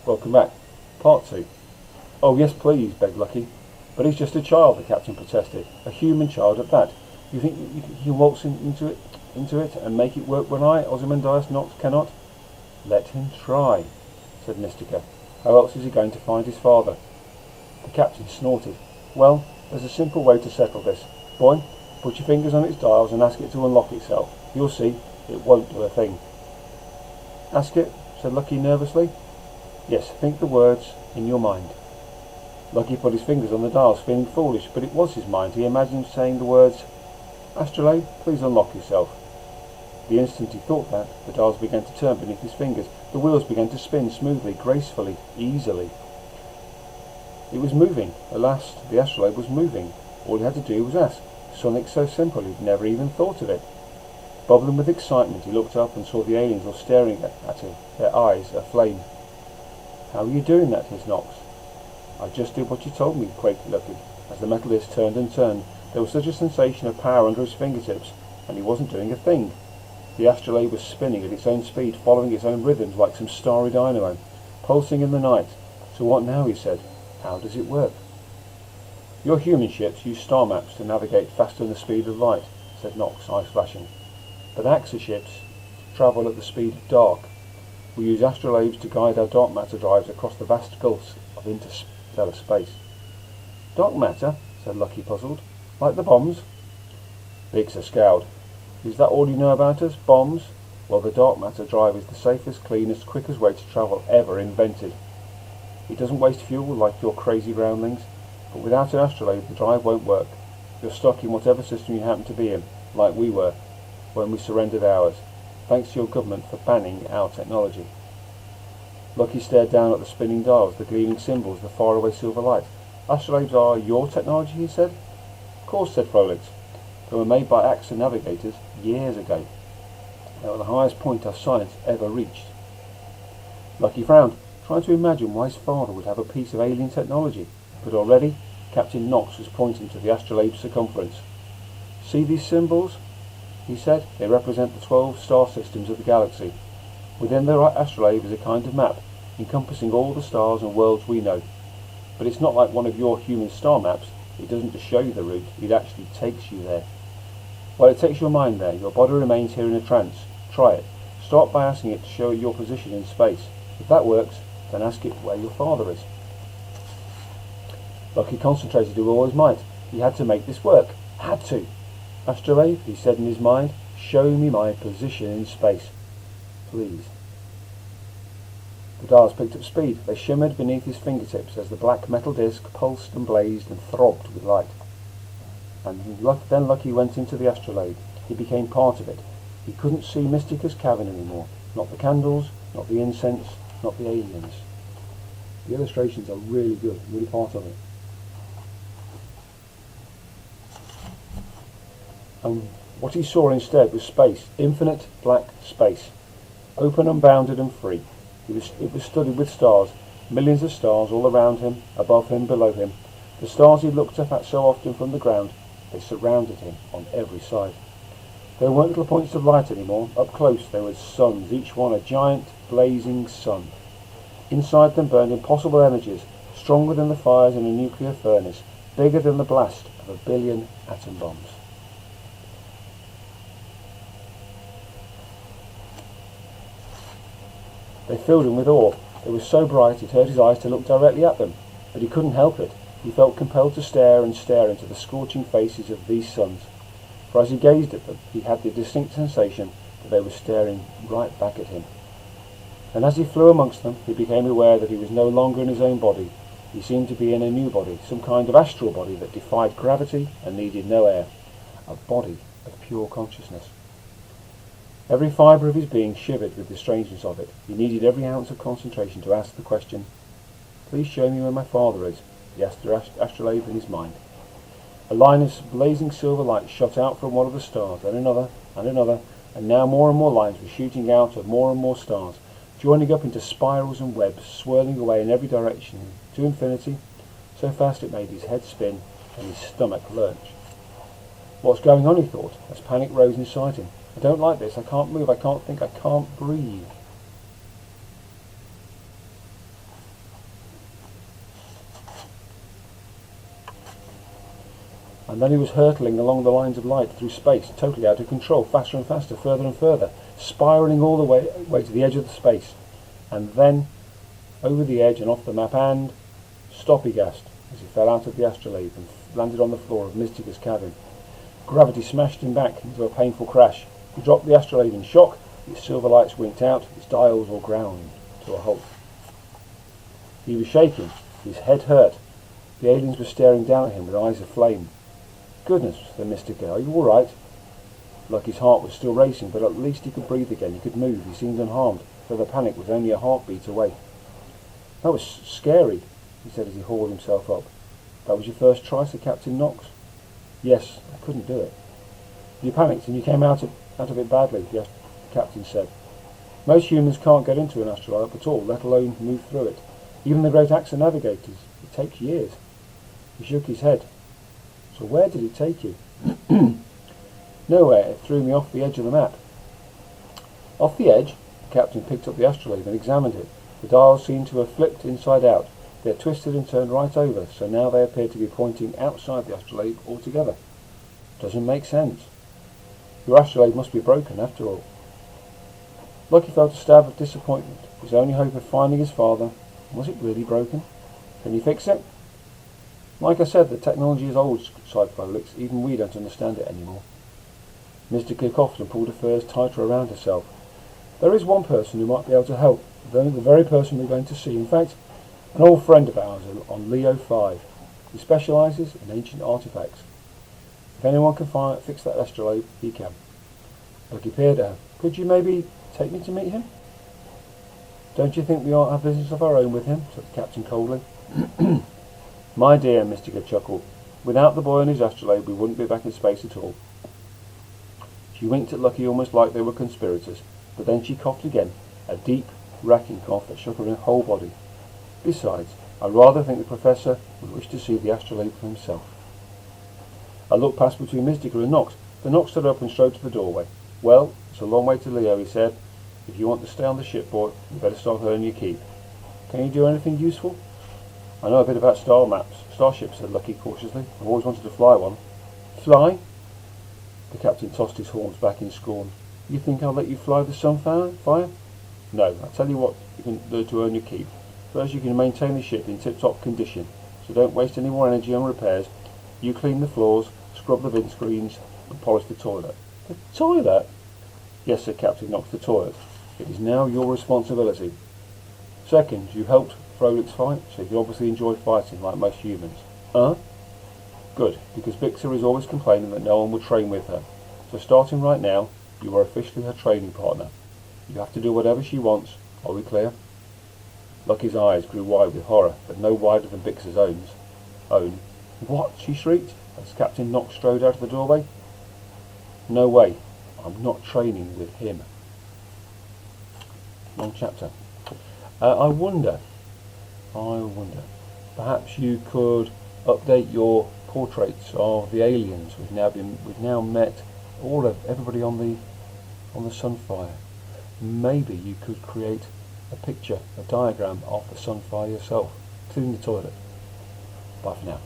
Welcome back. Part 2. Oh yes please, begged Lucky. But he's just a child, the captain protested. A human child at that. You think you can waltz into it and make it work when I, Ozymandias Nox, cannot? Let him try, said Mystica. How else is he going to find his father? The captain snorted. Well, there's a simple way to settle this. Boy, put your fingers on its dials and ask it to unlock itself. You'll see, it won't do a thing. Ask it, said Lucky nervously. Yes, think the words in your mind. Lucky put his fingers on the dials, feeling foolish, but it was his mind. He imagined saying the words, Astrolabe, please unlock yourself. The instant he thought that, the dials began to turn beneath his fingers. The wheels began to spin smoothly, gracefully, easily. It was moving. At last, the astrolabe was moving. All he had to do was ask. Something so simple he'd never even thought of it. Bubbling with excitement, he looked up and saw the aliens all staring at him, their eyes aflame. How are you doing that, His Nox? I just did what you told me, quaked Lucky. As the metal disc turned and turned, there was such a sensation of power under his fingertips, and he wasn't doing a thing. The astrolabe was spinning at its own speed, following its own rhythms like some starry dynamo, pulsing in the night. So what now, he said. How does it work? Your human ships use star maps to navigate faster than the speed of light, said Nox, eyes flashing. But Axis ships travel at the speed of dark. We use astrolabes to guide our dark matter drives across the vast gulfs of interstellar space. Dark matter? Said Lucky, puzzled. Like the bombs? Biggs scowled. Is that all you know about us? Bombs? Well, the dark matter drive is the safest, cleanest, quickest way to travel ever invented. It doesn't waste fuel like your crazy groundlings, but without an astrolabe the drive won't work. You're stuck in whatever system you happen to be in, like we were, when we surrendered ours, thanks to your government for banning our technology. Lucky stared down at the spinning dials, the gleaming symbols, the faraway silver light. Astrolabes are your technology, he said. Of course, said Frolix. They were made by Axis navigators years ago. They were the highest point our science ever reached. Lucky frowned, trying to imagine why his father would have a piece of alien technology, but already Captain Nox was pointing to the astrolabe's circumference. See these symbols? He said. They represent the 12 star systems of the galaxy. Within the astrolabe is a kind of map, encompassing all the stars and worlds we know. But it's not like one of your human star maps. It doesn't just show you the route, it actually takes you there. While it takes your mind there, your body remains here in a trance. Try it. Start by asking it to show your position in space. If that works, then ask it where your father is. Lucky concentrated with all his might. He had to make this work. Had to. Astrolabe, he said in his mind, show me my position in space. Please. The dials picked up speed. They shimmered beneath his fingertips as the black metal disc pulsed and blazed and throbbed with light. And then Lucky went into the astrolabe. He became part of it. He couldn't see Mystica's cavern anymore. Not the candles, not the incense, not the aliens. The illustrations are really good, really part of it. And what he saw instead was space, infinite black space, open, unbounded and free. It was studded with stars, millions of stars all around him, above him, below him. The stars he looked up at so often from the ground, they surrounded him on every side. There weren't little points of light anymore. Up close there were suns, each one a giant blazing sun. Inside them burned impossible energies, stronger than the fires in a nuclear furnace, bigger than the blast of 1 billion atom bombs. They filled him with awe. They were so bright it hurt his eyes to look directly at them, but he couldn't help it. He felt compelled to stare and stare into the scorching faces of these suns, for as he gazed at them, he had the distinct sensation that they were staring right back at him. And as he flew amongst them, he became aware that he was no longer in his own body. He seemed to be in a new body, some kind of astral body that defied gravity and needed no air, a body of pure consciousness. Every fibre of his being shivered with the strangeness of it. He needed every ounce of concentration to ask the question. Please show me where my father is, he asked the astrolabe in his mind. A line of blazing silver light shot out from one of the stars, then another, and now more and more lines were shooting out of more and more stars, joining up into spirals and webs, swirling away in every direction to infinity, so fast it made his head spin and his stomach lurch. What's going on, he thought, as panic rose inside him. I don't like this. I can't move. I can't think. I can't breathe. And then he was hurtling along the lines of light through space, totally out of control, faster and faster, further and further, spiralling all the way to the edge of the space. And then over the edge and off the map, and stop, he gasped as he fell out of the astrolabe and landed on the floor of Mystica's cabin. Gravity smashed him back into a painful crash. He dropped the astrolabe in shock, its silver lights winked out, its dials all ground to a halt. He was shaking, his head hurt. The aliens were staring down at him with eyes of flame. "Goodness," said Mystica, "are you all right?" Lucky's heart was still racing, but at least he could breathe again, he could move, he seemed unharmed, though the panic was only a heartbeat away. "That was scary," he said as he hauled himself up. "That was your first try," said Captain Knox. "Yes, I couldn't do it." "You panicked and you came out of it badly," the captain said. "Most humans can't get into an astrolabe at all, let alone move through it. Even the great Axis navigators. It takes years." He shook his head. "So where did it take you?" "Nowhere. It threw me off the edge of the map." "Off the edge?" The captain picked up the astrolabe and examined it. The dials seemed to have flipped inside out. They had twisted and turned right over, so now they appeared to be pointing outside the astrolabe altogether. "Doesn't make sense. Your astrolabe must be broken, after all." Lucky felt a stab of disappointment. His only hope of finding his father. Was it really broken? "Can you fix it?" "Like I said, the technology is old," sighed Felix. "Even we don't understand it anymore." Mystica coughed and pulled her furs tighter around herself. "There is one person who might be able to help, the very person we're going to see. In fact, an old friend of ours on Leo 5. He specialises in ancient artifacts. If anyone can fix that astrolabe, he can." Lucky peered at her. "Could you maybe take me to meet him?" "Don't you think we ought to have business of our own with him?" said the captain coldly. "My dear," Mystica chuckled, "without the boy and his astrolabe, we wouldn't be back in space at all." She winked at Lucky almost like they were conspirators, but then she coughed again, a deep, racking cough that shook her whole body. "Besides, I rather think the professor would wish to see the astrolabe for himself." A look passed between Mystica and Knox. The Knox stood up and strode to the doorway. "Well, it's a long way to Leo," he said. "If you want to stay on the ship, boy, you better start earning your keep. Can you do anything useful?" "I know a bit about starships," said Lucky cautiously. "I've always wanted to fly one." "Fly?" The captain tossed his horns back in scorn. "You think I'll let you fly the Sunfire? No, I'll tell you what you can do to earn your keep. First, you can maintain the ship in tip-top condition, so don't waste any more energy on repairs. You clean the floors, scrub the windscreens, and polish the toilet." "The toilet?" "Yes," said Captain Knox, "the toilet. It is now your responsibility. Second, you helped Frolix fight, so you obviously enjoy fighting like most humans." "Good, because Bixer is always complaining that no one will train with her. So starting right now, you are officially her training partner. You have to do whatever she wants. Are we clear?" Lucky's eyes grew wide with horror, but no wider than Bixer's own. "What?" she shrieked, as Captain Knox strode out of the doorway. "No way. I'm not training with him." Long chapter. I wonder, perhaps you could update your portraits of the aliens. We've now met everybody on the Sunfire. Maybe you could create a diagram of the Sunfire yourself, including the toilet. Bye for now.